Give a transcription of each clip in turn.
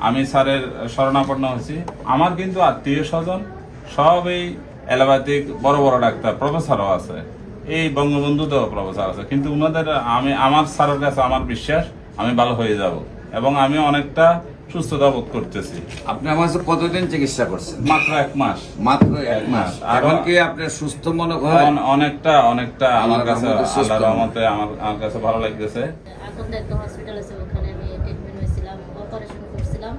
আমি স্যারের শরণাপন্ন হয়েছি। আমার কিন্তু আত্মীয় স্বজন সব এই অ্যালোপ্যাথিক বড় বড় ডাক্তার, প্রফেসরও আছে, এই বঙ্গবন্ধুতেও প্রফেসর আছে, কিন্তু উনাদের আমার স্যারের কাছে আমার বিশ্বাস আমি ভালো হয়ে যাব এবং আমি অনেকটা সুস্থতা বোধ করতেছি। আপনি আমার কাছে কতদিন চিকিৎসা করছেন? মাত্র 1 মাস। মাত্র 1 মাস। এখন কি আপনি সুস্থ মনে করেন? অনেকটা আমার কাছে আল্লাহর রহমতে আমার কাছে ভালো লাগতেছে। এখন একটা হসপিটাল আছে, ওখানে আমি ট্রিটমেন্ট হয়েছিলাম, অপারেশন করছিলাম।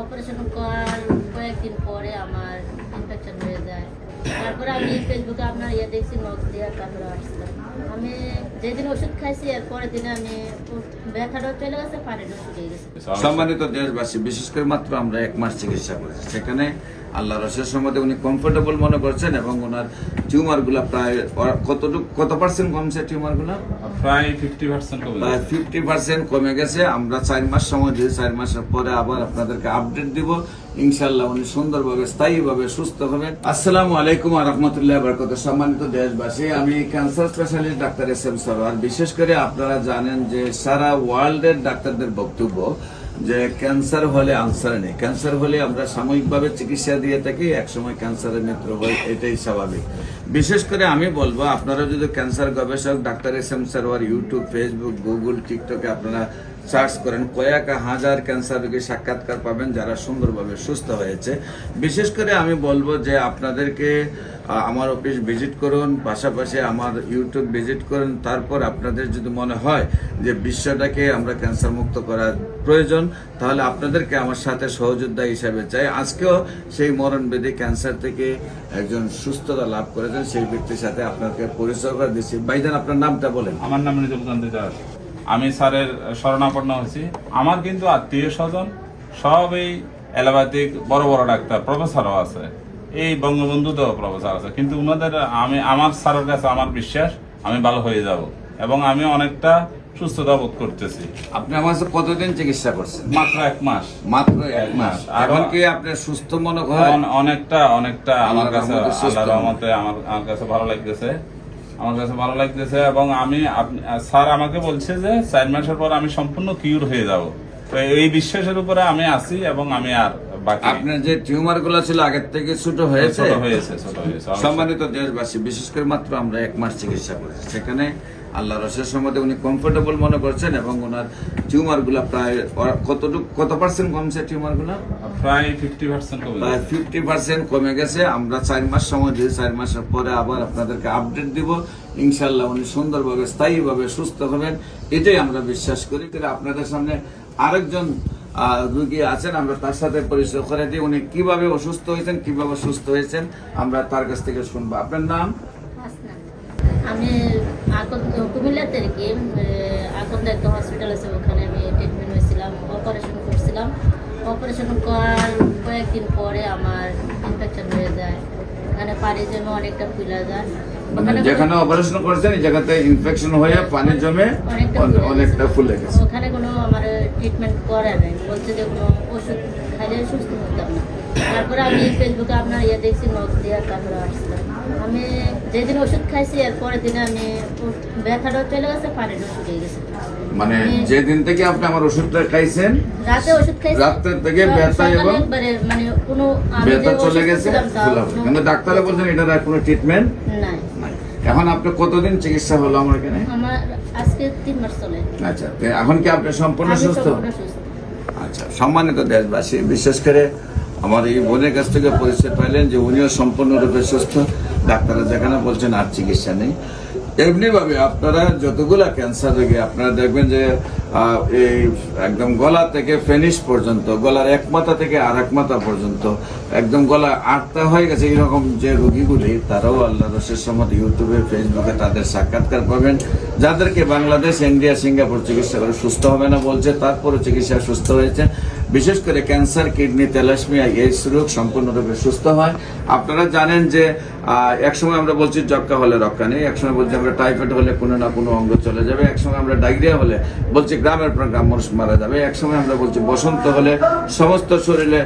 অপারেশন করার কয়েকদিন পরে আমার ইনফেকশন হয়ে যায়। তারপরে আমি ফেসবুকে আপনার দেখছি, নখ দিয়ে তারপরে আসছিলাম। আমি যেদিন ওষুধ খাইছি এর পরের দিনে আমি ব্যথাটাও চলে গেছে, পানিটাও শুকিয়ে গেছে। সম্মানিত দেশবাসী, বিশেষ করে মাত্র আমরা 1 মাস চিকিৎসা করেছি, সেখানে আল্লাহ রসের সম্বন্ধে উনি কমফোর্টেবল মনে করছেন এবং ওনার টিউমার গুলা প্রায় কত পার্সেন্ট কমছে? টিউমার গুলা প্রায় 50% কমে প্রায় গেছে। 50% কমে গেছে। আমরা 4 মাস সময় দিয়ে 4 মাসের পরে আবার আপনাদেরকে আপডেট দিব। ইনশাআল্লাহ উনি সুন্দরভাবে স্থায়ীভাবে সুস্থ হবেন। আসসালামু আলাইকুম ওয়া রাহমাতুল্লাহি ওয়া বারাকাতুহু। সম্মানিত দেশবাসী, আমি cancer specialist doctor SM. Sarwar. বিশেষ করে আপনারা জানেন যে সারা ওয়ার্ল্ডের ডাক্তারদের বক্তব্য যে ক্যান্সার হলে আনসার নেই, ক্যান্সার হলে আমরা সাময়িকভাবে চিকিৎসা দিয়ে থাকি, একসময় ক্যান্সারের মৃত্যু হয়, এটাই স্বাভাবিক। বিশেষ করে আমি বলবো, আপনারা যদি ক্যান্সার গবেষক doctor SM. Sarwar YouTube, Facebook, Google, টিকটকে আপনারা সার্চ করেন, কয়েক হাজার ক্যান্সার রোগী সাক্ষাৎকার পাবেন যারা সুন্দরভাবে সুস্থ হয়েছে। বিশেষ করে আমি বলবো যে আপনাদেরকে আমার অফিস ভিজিট করুন, পাশাপাশি আমার ইউটিউব ভিজিট করুন। তারপর আপনাদের যদি মনে হয় যে বিশ্বটাকে আমরা ক্যান্সার মুক্ত করার প্রয়োজন, তাহলে আপনাদেরকে আমার সাথে সহযোদ্ধা হিসাবে চাই। আজকেও সেই মরণবেদী ক্যান্সার থেকে একজন সুস্থতা লাভ করেছেন, সেই ব্যক্তির সাথে আপনাকে পরিচয় করে দিচ্ছি। ভাইজান, আপনার নামটা বলেন। আমার নাম রিজুল কান্তি দাস। আমি স্যারের শরণাপন্ন হয়েছি। আমার কিন্তু আত্মীয় স্বজন সব এই অ্যালোপ্যাথিক বড় বড় ডাক্তার, প্রফেসরও আছে, এই বঙ্গবন্ধুতেও প্রফেসর আছে, কিন্তু উনাদের আমার স্যারের কাছে আমার বিশ্বাস আমি ভালো হয়ে যাব এবং আমি অনেকটা সুস্থতা বোধ করতেছি। আপনি আমার কাছে কতদিন চিকিৎসা করছেন? মাত্র 1 মাস। মাত্র 1 মাস। এখন কি আপনি সুস্থ মনে করেন? অনেকটা আমার কাছে আল্লাহর রহমতে আমার কাছে ভালো লাগতেছে। এবং আমি স্যার আমাকে বলছে যে 4 মাসের পর আমি সম্পূর্ণ কিউর হয়ে যাব। তো এই বিশ্বাসের উপরে আমি আছি এবং আমি আর বাকি। আপনার যে টিউমার গুলো ছিল আগের থেকে ছোট হয়েছে? ছোট হয়েছে। সম্মানিত দেশবাসী, বিশেষ করে মাত্র আমরা 1 মাস চিকিৎসা করেছি, সেখানে আল্লাহ রসের সম্বন্ধে উনি কমফোর্টেবল মনে করছেন এবং ওনার টিউমার গুলা প্রায় কত পার্সেন্ট কমছে? টিউমার গুলা প্রায় 50% কমে প্রায় গেছে। 50% কমে গেছে। আমরা 4 মাস সময় দিয়ে 4 মাসের পরে আবার আপনাদেরকে আপডেট দিব। ইনশাআল্লাহ উনি সুন্দরভাবে স্থায়ীভাবে সুস্থ হবেন, এটাই আমরা বিশ্বাস করি। আপনাদের সামনে আরেকজন রোগী আছেন, আমরা তার সাথে পরিচয় করে দিই। উনি কিভাবে অসুস্থ হয়েছেন, কিভাবে সুস্থ হয়েছেন, আমরা তার কাছ থেকে শুনবো। আপনার নাম? আমি কুমিল্লাতে কি আকন্দ একটা হসপিটাল আছে, ওখানে আমি ট্রিটমেন্ট হয়েছিলাম, অপারেশন করছিলাম। অপারেশন করার কয়েকদিন পরে আমার ইনফেকশন হয়ে যায়, ওখানে পানি জমে অনেকটা ফুলে যায়। যেখানে অপারেশন করেছেন এই জায়গাতে ইনফেকশন হয়ে পানি জমে অনেকটা ফুলে গেছে। ওখানে কোনো আমার ট্রিটমেন্ট করে নাই, বলছে যে কোনো ওষুধ খাইলে সুস্থ হতাম না। তারপরে আমি ফেসবুকে আপনার দেখছি, নখ দিয়ে তারপরে আসছিলাম। আমি যেদিন ওষুধ খাইছি এর পরের দিনে আমি ব্যথাটাও চলে গেছে, পানিটাও শুকিয়ে গেছে। মানে যেদিন থেকে আপনি আমার ওষুধটা খাইছেন, রাতে ওষুধ খাইছি, রাত থেকে ব্যথা এবং মানে কোনো ব্যথা চলে গেছে, কিন্তু ডাক্তারে বলছেন এটার আর কোনো ট্রিটমেন্ট নাই। এখন আপনি কতদিন চিকিৎসা হলো আমার এখানে? আমার আজকে 3 মাস চলে। আচ্ছা, এখন কি আপনি সম্পূর্ণ আমি সুস্থ? সম্পূর্ণ সুস্থ। আচ্ছা, সম্মানিত দেশবাসী, বিশেষ করে আমার এই বোনের কাছ থেকে পরিচয় পাইলেন যে উনিও সম্পূর্ণরূপে সুস্থ। ডাক্তাররা যেখানে বলছেন আর চিকিৎসা নেই। এমনিভাবে আপনারা যতগুলা ক্যান্সার রোগী আপনারা দেখবেন যে এই একদম গলা থেকে ফেনিশ পর্যন্ত, গলার এক মাথা থেকে আর এক মাথা পর্যন্ত একদম গলা আটটা হয়ে গেছে, এইরকম যে রোগীগুলি, তারাও আল্লাহ রসের সম্মত ইউটিউবে, ফেসবুকে তাদের সাক্ষাৎকার পাবেন। যাদেরকে বাংলাদেশ, ইন্ডিয়া, সিঙ্গাপুর চিকিৎসা করে সুস্থ হবে না বলছে, তারপরে চিকিৎসা সুস্থ হয়েছে। বিশেষ করে ক্যান্সার, কিডনি, থ্যালাসেমিয়া, এইডস রোগ সম্পূর্ণরূপে সুস্থ হয়। আপনারা জানেন যে একসময় আমরা বলছি যক্কা হলে রক্ষা নেই, একসময় বলছি আমরা টাইফয়েড হলে কোনো না কোনো অঙ্গ চলে যাবে, একসময় আমরা ডায়রিয়া হলে বলছি গ্রামের পর গ্রাম মানুষ মারা যাবে, একসময় আমরা বলছি বসন্ত হলে সমস্ত শরীরে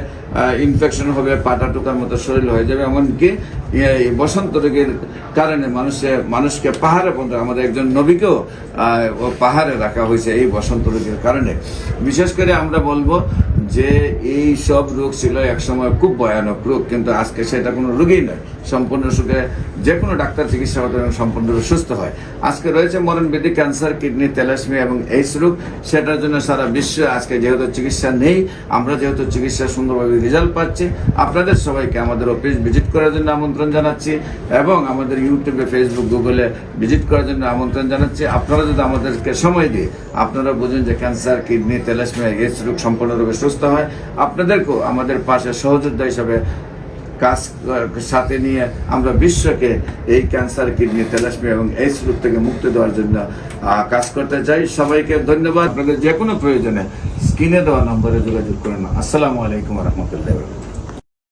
ইনফেকশন হবে, পাটা টুকার মতো শরীর হয়ে যাবে। এমনকি এই বসন্ত রোগের কারণে মানুষকে পাহাড়ে পর্যন্ত, আমাদের একজন নবীকেও পাহাড়ে রাখা হয়েছে এই বসন্ত রোগের কারণে। বিশেষ করে আমরা বলবো যে এই সব রোগ ছিল একসময় খুব ভয়ানক রোগ, কিন্তু আজকে সেটা কোনো রোগই নয়, সম্পূর্ণ সুখে যে কোনো ডাক্তার চিকিৎসা করতে এবং সম্পূর্ণরূপে সুস্থ হয়। আজকে রয়েছে মরণব্যাধি, ক্যান্সার, কিডনি, থ্যালাসেমিয়া এবং এইডস রোগ। সেটার জন্য সারা বিশ্বে আজকে যেহেতু চিকিৎসা নেই, আমরা যেহেতু চিকিৎসা সুন্দরভাবে রেজাল্ট পাচ্ছি, আপনাদের সবাইকে আমাদের অফিস ভিজিট করার জন্য আমন্ত্রণ জানাচ্ছি এবং আমাদের ইউটিউবে, ফেসবুক, গুগলে ভিজিট করার জন্য আমন্ত্রণ জানাচ্ছি। আপনারা যদি আমাদেরকে সময় দিয়ে আপনারা বুঝেন যে ক্যান্সার, কিডনি, থ্যালাসেমিয়া, এইডস রোগ সম্পূর্ণরূপে সুস্থ হয়, আপনাদেরকেও আমাদের পাশে সহযোদ্ধা হিসাবে কাজ সাথে নিয়ে আমরা বিশ্বকে এই ক্যান্সার, কিডনি, থ্যালাসেমিয়া এবং এইডস রোগ থেকে মুক্তি দেওয়ার জন্য কাজ করতে চাই। সবাইকে ধন্যবাদ। আপনাদের যে কোনো প্রয়োজনে স্ক্রিনে দেওয়া নম্বরে যোগাযোগ করেন। আসসালামু আলাইকুম রহমতুল্লাহ।